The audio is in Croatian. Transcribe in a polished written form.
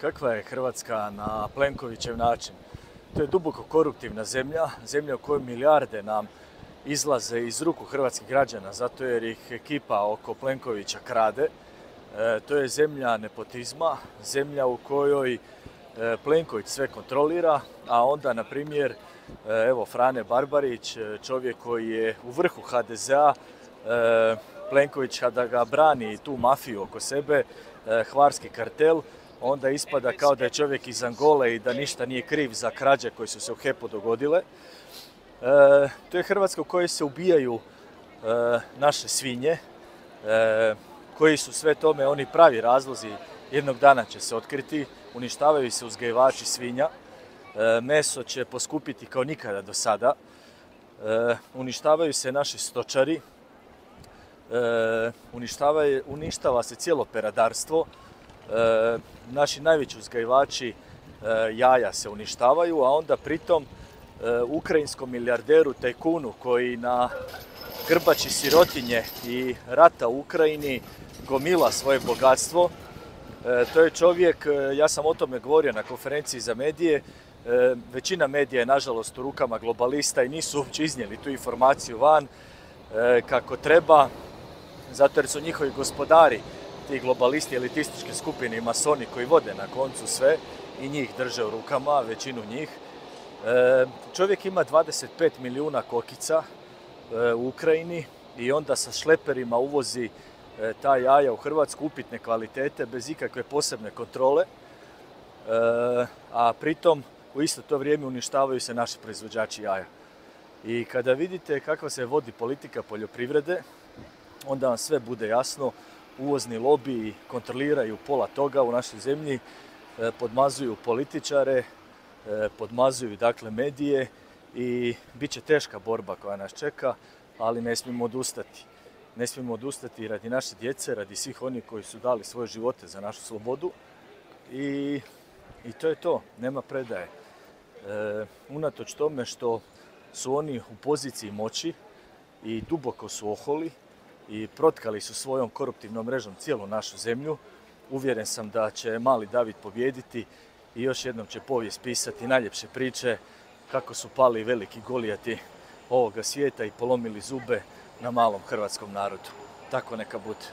Kakva je Hrvatska na Plenkovićev način? To je duboko koruptivna zemlja, zemlja u kojoj milijarde nam izlaze iz ruku hrvatskih građana, zato jer ih ekipa oko Plenkovića krade. To je zemlja nepotizma, zemlja u kojoj Plenković sve kontrolira, a onda, na primjer, evo Frane Barbarić, čovjek koji je u vrhu HDZ-a, Plenković kada ga brani tu mafiju oko sebe, hvarski kartel, onda ispada kao da je čovjek iz Angole i da ništa nije kriv za krađe koje su se u HEP-u dogodile. To je Hrvatska u kojoj se ubijaju naše svinje, koji su sve tome oni pravi razlozi, jednog dana će se otkriti, uništavaju se uzgajivači svinja, meso će poskupiti kao nikada do sada, uništavaju se naši stočari, uništava se cijelo peradarstvo, naši najveći uzgajivači jaja se uništavaju, a onda pritom ukrajinskom milijarderu tajkunu koji na grbači sirotinje i rata u Ukrajini gomila svoje bogatstvo. To je čovjek, ja sam o tome govorio na konferenciji za medije, većina medija je nažalost u rukama globalista i nisu uopće iznijeli tu informaciju van kako treba, zato jer su njihovi gospodari, ti globalisti, elitističke skupine i masoni koji vode na koncu sve i njih drže u rukama, većinu njih. Čovjek ima 25 milijuna kokica u Ukrajini i onda sa šleperima uvozi ta jaja u Hrvatsku upitne kvalitete bez ikakve posebne kontrole, a pritom u isto to vrijeme uništavaju se naši proizvođači jaja. I kada vidite kakva se vodi politika poljoprivrede, onda vam sve bude jasno. Uvozni lobiji kontroliraju pola toga u našoj zemlji, podmazuju političare, podmazuju dakle medije i bit će teška borba koja nas čeka, ali ne smijemo odustati. Ne smijemo odustati radi naše djece, radi svih onih koji su dali svoje živote za našu slobodu i to je to, nema predaje. Unatoč tome što su oni u poziciji moći i duboko su oholi i protkali su svojom koruptivnom mrežom cijelu našu zemlju, uvjeren sam da će mali David pobijediti i još jednom će povijest pisati najljepše priče kako su pali veliki Golijati ovoga svijeta i polomili zube na malom hrvatskom narodu. Tako neka bude.